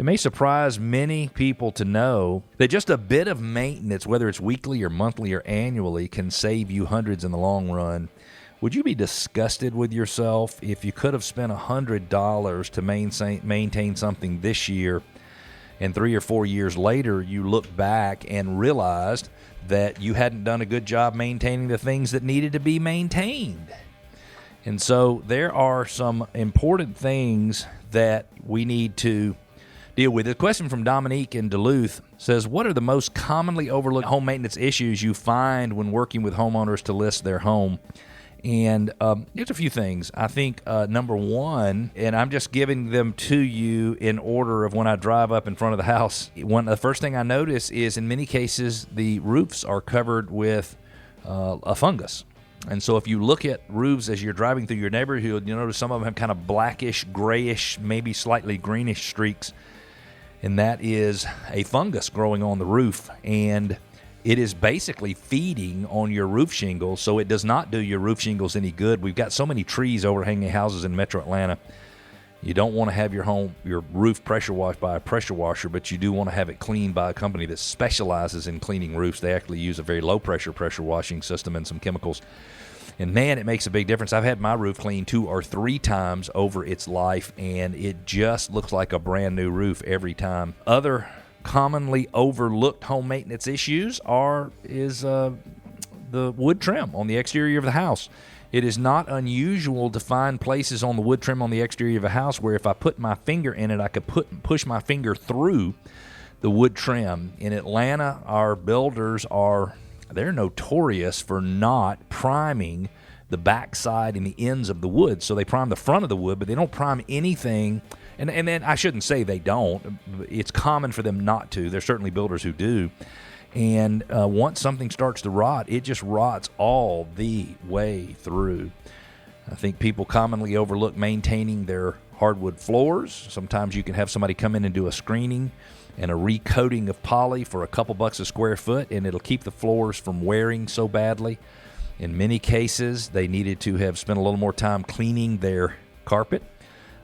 It may surprise many people to know that just a bit of maintenance, whether it's weekly or monthly or annually, can save you hundreds in the long run. Would you be disgusted with yourself if you could have spent $100 to maintain something this year, and 3 or 4 years later you look back and realized that you hadn't done a good job maintaining the things that needed to be maintained? And so there are some important things that we need to deal with. A question from Dominique in Duluth says, what are the most commonly overlooked home maintenance issues you find when working with homeowners to list their home? And here's a few things. I think number one, and I'm just giving them to you in order of when I drive up in front of the house. The first thing I notice is in many cases the roofs are covered with a fungus. And so if you look at roofs as you're driving through your neighborhood, you'll notice some of them have kind of blackish, grayish, maybe slightly greenish streaks. And that is a fungus growing on the roof. And it is basically feeding on your roof shingles, so it does not do your roof shingles any good. We've got so many trees overhanging houses in metro Atlanta. You don't want to have your roof pressure washed by a pressure washer, but you do want to have it cleaned by a company that specializes in cleaning roofs. They actually use a very low pressure washing system and some chemicals. And man, it makes a big difference. I've had my roof cleaned 2 or 3 times over its life, and it just looks like a brand new roof every time. Other commonly overlooked home maintenance issues is the wood trim on the exterior of the house. It is not unusual to find places on the wood trim on the exterior of a house where if I put my finger in it, I could push my finger through the wood trim. In Atlanta, our builders they're notorious for not priming the backside and the ends of the wood. So they prime the front of the wood, but they don't prime anything. And then I shouldn't say they don't. It's common for them not to. There's certainly builders who do. And once something starts to rot, it just rots all the way through. I think people commonly overlook maintaining their hardwood floors. Sometimes you can have somebody come in and do a screening and a recoating of poly for a couple bucks a square foot, and it'll keep the floors from wearing so badly. In many cases, they needed to have spent a little more time cleaning their carpet.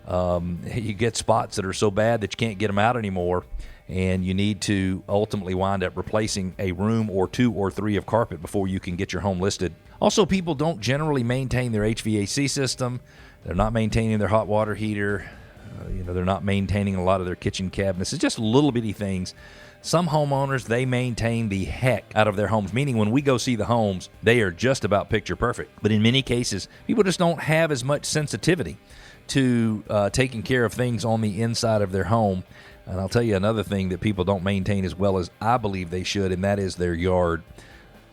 You get spots that are so bad that you can't get them out anymore, and you need to ultimately wind up replacing a room or 2 or 3 of carpet before you can get your home listed. Also, people don't generally maintain their HVAC system. They're not maintaining their hot water heater. They're not maintaining a lot of their kitchen cabinets. It's just little bitty things. Some homeowners, they maintain the heck out of their homes, meaning when we go see the homes, they are just about picture perfect. But in many cases, people just don't have as much sensitivity to taking care of things on the inside of their home. And I'll tell you another thing that people don't maintain as well as I believe they should, and that is their yard.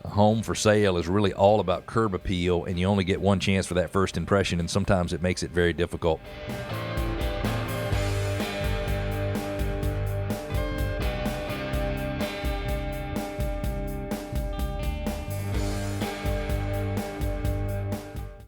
A home for sale is really all about curb appeal, and you only get one chance for that first impression, and sometimes it makes it very difficult.